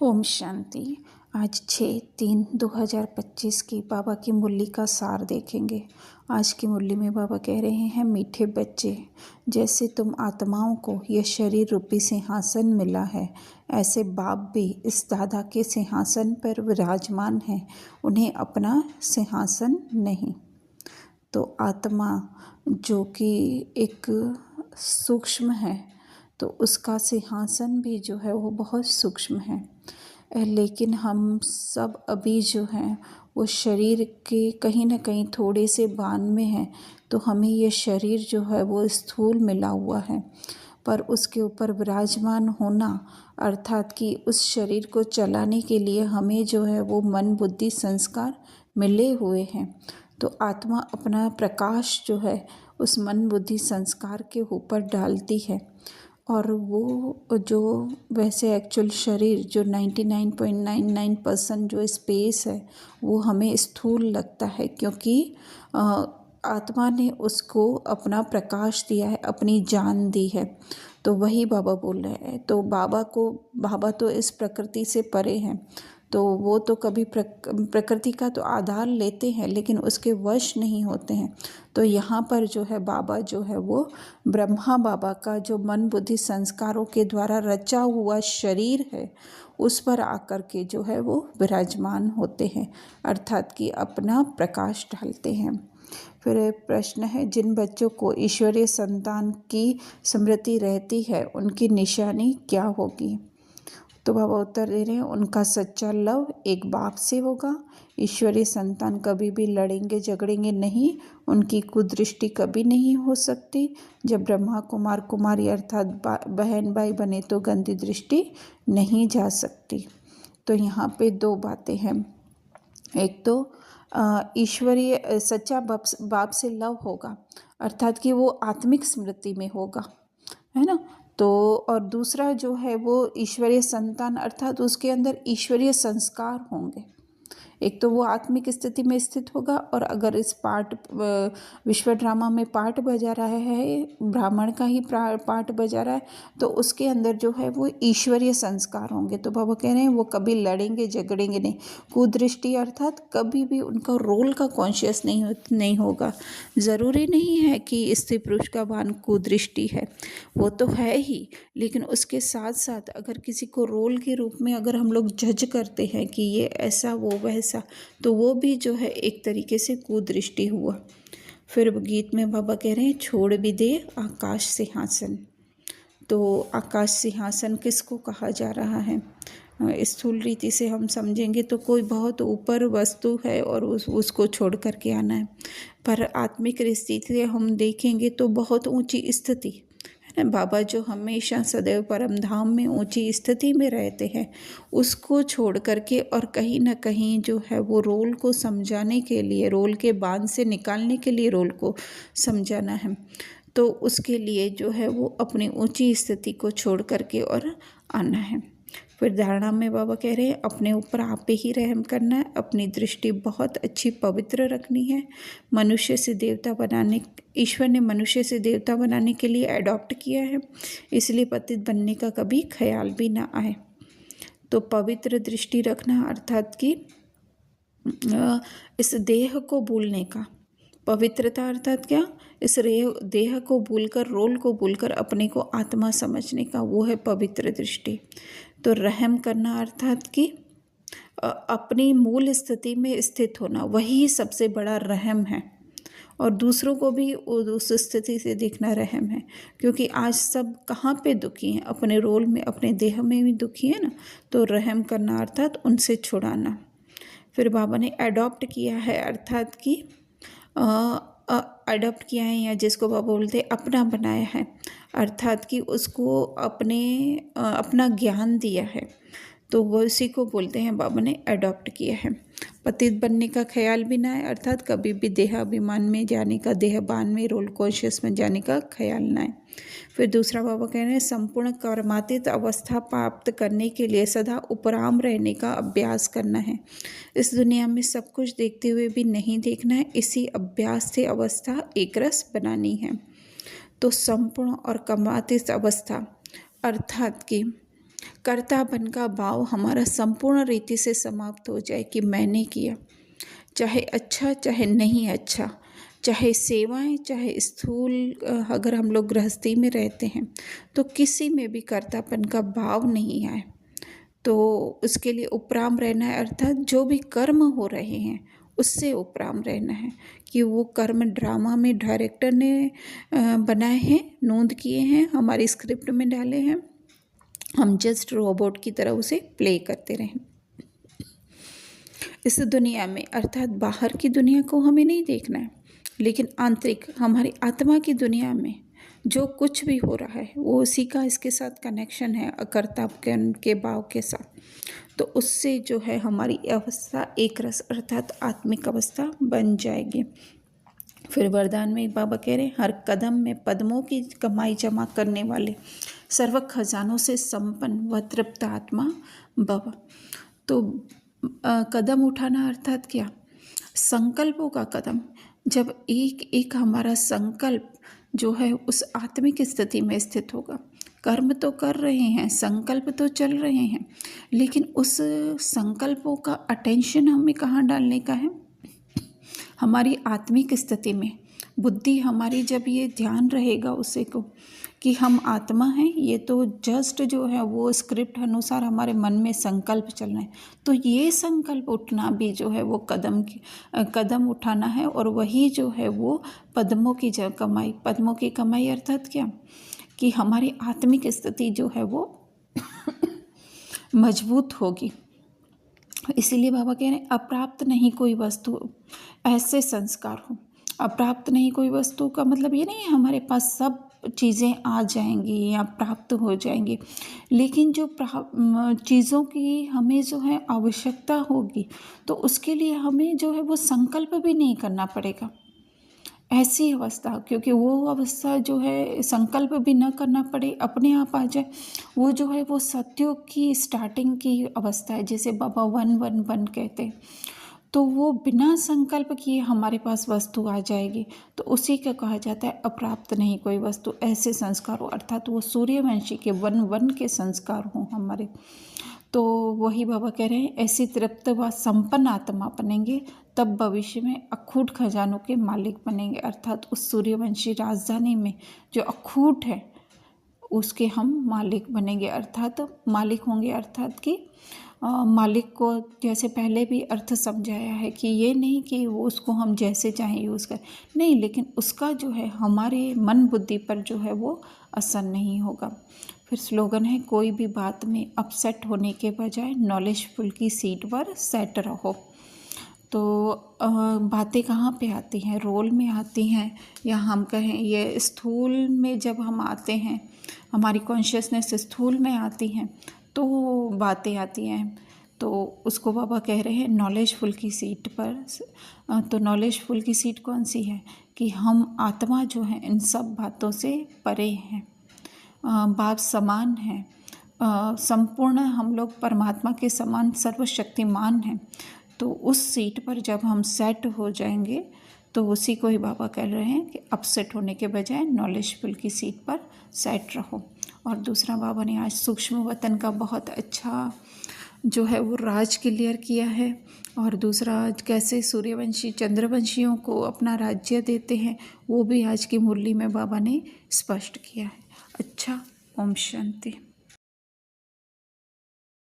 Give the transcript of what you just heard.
ओम शांति। आज 6/3/2025 की बाबा की मुरली का सार देखेंगे। आज की मुरली में बाबा कह रहे हैं, मीठे बच्चे, जैसे तुम आत्माओं को यह शरीर रूपी सिंहासन मिला है, ऐसे बाप भी इस दादा के सिंहासन पर विराजमान हैं, उन्हें अपना सिंहासन नहीं। तो आत्मा जो कि एक सूक्ष्म है, तो उसका सिंहासन भी जो है वो बहुत सूक्ष्म है। लेकिन हम सब अभी जो हैं वो शरीर के कहीं ना कहीं थोड़े से बांध में हैं, तो हमें ये शरीर जो है वो स्थूल मिला हुआ है, पर उसके ऊपर विराजमान होना अर्थात कि उस शरीर को चलाने के लिए हमें जो है वो मन बुद्धि संस्कार मिले हुए हैं। तो आत्मा अपना प्रकाश जो है उस मन बुद्धि संस्कार के ऊपर डालती है, और वो जो वैसे एक्चुअल शरीर जो 99.99% जो स्पेस है वो हमें स्थूल लगता है, क्योंकि आत्मा ने उसको अपना प्रकाश दिया है, अपनी जान दी है। तो वही बाबा बोल रहे हैं। तो बाबा तो इस प्रकृति से परे हैं, तो वो तो कभी प्रकृति का तो आधार लेते हैं लेकिन उसके वश नहीं होते हैं। तो यहाँ पर जो है बाबा जो है वो ब्रह्मा बाबा का जो मन बुद्धि संस्कारों के द्वारा रचा हुआ शरीर है उस पर आकर के जो है वो विराजमान होते हैं, अर्थात कि अपना प्रकाश डालते हैं। फिर एक प्रश्न है, जिन बच्चों को ईश्वरीय संतान की स्मृति रहती है उनकी निशानी क्या होगी? तो बाबा उत्तर दे रहे हैं, उनका सच्चा लव एक बाप से होगा। ईश्वरीय संतान कभी भी लड़ेंगे झगड़ेंगे नहीं, उनकी कुदृष्टि कभी नहीं हो सकती। जब ब्रह्मा कुमार कुमारी अर्थात बहन भाई बने तो गंदी दृष्टि नहीं जा सकती। तो यहाँ पे दो बातें हैं। एक तो ईश्वरीय सच्चा बाप से लव होगा, अर्थात कि वो आत्मिक स्मृति में होगा, है ना। तो और दूसरा जो है वो ईश्वरीय संतान अर्थात उसके अंदर ईश्वरीय संस्कार होंगे। एक तो वो आत्मिक स्थिति में स्थित होगा, और अगर इस पाठ विश्व ड्रामा में पाठ बजा रहा है, ब्राह्मण का ही पाठ बजा रहा है, तो उसके अंदर जो है वो ईश्वरीय संस्कार होंगे। तो बाबा कह रहे हैं वो कभी लड़ेंगे झगड़ेंगे नहीं। कुदृष्टि अर्थात कभी भी उनका रोल का कॉन्शियस नहीं होगा। ज़रूरी नहीं है कि स्त्री पुरुष का बान कुदृष्टि है, वो तो है ही, लेकिन उसके साथ साथ अगर किसी को रोल के रूप में अगर हम लोग जज करते हैं कि ये ऐसा वो वैसा, तो वो भी जो है एक तरीके से कुदृष्टि हुआ। फिर गीत में बाबा कह रहे हैं, छोड़ भी दे आकाश सिंहासन। तो आकाश सिंहासन किसको कहा जा रहा है? स्थूल रीति से हम समझेंगे तो कोई बहुत ऊपर वस्तु है और उसको छोड़ करके आना है, पर आत्मिक स्थिति से हम देखेंगे तो बहुत ऊंची स्थिति है ना। बाबा जो हमेशा सदैव परम धाम में ऊंची स्थिति में रहते हैं, उसको छोड़ करके और कहीं ना कहीं जो है वो रोल को समझाने के लिए, रोल के बांध से निकालने के लिए रोल को समझाना है, तो उसके लिए जो है वो अपनी ऊंची स्थिति को छोड़ करके और आना है। फिर धारणा में बाबा कह रहे हैं, अपने ऊपर आप पे ही रहम करना है, अपनी दृष्टि बहुत अच्छी पवित्र रखनी है। मनुष्य से देवता बनाने, ईश्वर ने मनुष्य से देवता बनाने के लिए अडॉप्ट किया है, इसलिए पतित बनने का कभी ख्याल भी ना आए। तो पवित्र दृष्टि रखना अर्थात कि इस देह को भूलने का, पवित्रता अर्थात क्या, इस देह को भूलकर, रोल को भूलकर अपने को आत्मा समझने का, वो है पवित्र दृष्टि। तो रहम करना अर्थात कि अपनी मूल स्थिति में स्थित होना, वही सबसे बड़ा रहम है, और दूसरों को भी उस स्थिति से देखना रहम है। क्योंकि आज सब कहाँ पे दुखी हैं? अपने रोल में, अपने देह में भी दुखी है ना। तो रहम करना अर्थात उनसे छुड़ाना। फिर बाबा ने अडॉप्ट किया है, अर्थात कि अडॉप्ट किया है, या जिसको बाबा बोलते अपना बनाया है, अर्थात कि उसको अपना ज्ञान दिया है, तो वो उसी को बोलते हैं बाबा ने अडॉप्ट किया है। पतित बनने का ख्याल भी ना है, अर्थात कभी भी देहाभिमान में जाने का, देहबान में, रोल कॉन्शियस में जाने का ख्याल ना है। फिर दूसरा बाबा कह रहे हैं, संपूर्ण कर्मातीत अवस्था प्राप्त करने के लिए सदा उपराम रहने का अभ्यास करना है। इस दुनिया में सब कुछ देखते हुए भी नहीं देखना है, इसी अभ्यास से अवस्था एक रस बनानी है। तो संपूर्ण और कर्मातीत अवस्था अर्थात कि कर्तापन का भाव हमारा संपूर्ण रीति से समाप्त हो जाए कि मैंने किया, चाहे अच्छा चाहे नहीं अच्छा, चाहे सेवाएं चाहे स्थूल, अगर हम लोग गृहस्थी में रहते हैं तो किसी में भी कर्तापन का भाव नहीं आए। तो उसके लिए उपराम रहना है, अर्थात जो भी कर्म हो रहे हैं उससे उपराम रहना है कि वो कर्म ड्रामा में डायरेक्टर ने बनाए हैं, नोंद किए हैं, हमारी स्क्रिप्ट में डाले हैं, हम जस्ट रोबोट की तरह उसे प्ले करते रहें। इस दुनिया में अर्थात बाहर की दुनिया को हमें नहीं देखना है, लेकिन आंतरिक हमारी आत्मा की दुनिया में जो कुछ भी हो रहा है वो उसी का इसके साथ कनेक्शन है, कर्तापन के भाव के साथ। तो उससे जो है हमारी अवस्था एक रस अर्थात आत्मिक अवस्था बन जाएगी। फिर वरदान में बाबा कह रहे हैं, हर कदम में पद्मों की कमाई जमा करने वाले, सर्व खजानों से संपन्न व तृप्त आत्मा भव। तो कदम उठाना अर्थात क्या? संकल्पों का कदम। जब एक एक हमारा संकल्प जो है उस आत्मिक स्थिति में स्थित होगा, कर्म तो कर रहे हैं, संकल्प तो चल रहे हैं, लेकिन उस संकल्पों का अटेंशन हमें कहाँ डालने का है? हमारी आत्मिक स्थिति में। बुद्धि हमारी जब ये ध्यान रहेगा उसे को कि हम आत्मा हैं, ये तो जस्ट जो है वो स्क्रिप्ट अनुसार हमारे मन में संकल्प चल रहे हैं, तो ये संकल्प उठना भी जो है वो कदम उठाना है। और वही जो है वो पद्मों की कमाई, पद्मों की कमाई अर्थात क्या? कि हमारी आत्मिक स्थिति जो है वो मजबूत होगी। इसीलिए बाबा कह रहे हैं, अप्राप्त नहीं कोई वस्तु, ऐसे संस्कार हो। अप्राप्त नहीं कोई वस्तु का मतलब ये नहीं है हमारे पास सब चीज़ें आ जाएंगी या प्राप्त हो जाएंगी, लेकिन जो चीज़ों की हमें जो है आवश्यकता होगी तो उसके लिए हमें जो है वो संकल्प भी नहीं करना पड़ेगा। ऐसी अवस्था, क्योंकि वो अवस्था जो है संकल्प भी न करना पड़े, अपने आप आ जाए, वो जो है वो सत्युग की स्टार्टिंग की अवस्था है, जैसे बाबा 111 कहते हैं। तो वो बिना संकल्प किए हमारे पास वस्तु आ जाएगी, तो उसी का कहा जाता है अप्राप्त नहीं कोई वस्तु, ऐसे संस्कार हो, अर्थात वो सूर्यवंशी के 1 के संस्कार हों हमारे। तो वही बाबा कह रहे हैं, ऐसी तृप्त व संपन्न आत्मा बनेंगे तब भविष्य में अखूट खजानों के मालिक बनेंगे, अर्थात उस सूर्यवंशी राजधानी में जो अखूट है उसके हम मालिक बनेंगे, अर्थात मालिक होंगे, अर्थात कि मालिक को जैसे पहले भी अर्थ समझाया है कि ये नहीं कि वो उसको हम जैसे चाहें यूज़ करें, नहीं, लेकिन उसका जो है हमारे मन बुद्धि पर जो है वो असर नहीं होगा। फिर स्लोगन है, कोई भी बात में अपसेट होने के बजाय नॉलेजफुल की सीट पर सेट रहो। तो बातें कहाँ पे आती हैं? रोल में आती हैं, या हम कहें ये स्थूल में जब हम आते हैं, हमारी कॉन्शियसनेस स्थूल में आती हैं तो बातें आती हैं। तो उसको बाबा कह रहे हैं नॉलेजफुल की सीट पर। तो नॉलेजफुल की सीट कौन सी है? कि हम आत्मा जो है इन सब बातों से परे हैं, बाप समान हैं, संपूर्ण हम लोग परमात्मा के समान सर्वशक्तिमान हैं। तो उस सीट पर जब हम सेट हो जाएंगे तो उसी को ही बाबा कह रहे हैं कि अपसेट होने के बजाय नॉलेजफुल की सीट पर सेट रहो। और दूसरा, बाबा ने आज सूक्ष्म वतन का बहुत अच्छा जो है वो राज क्लियर किया है, और दूसरा कैसे सूर्यवंशी चंद्रवंशियों को अपना राज्य देते हैं वो भी आज की मुरली में बाबा ने स्पष्ट किया है। अच्छा, ओम शांति।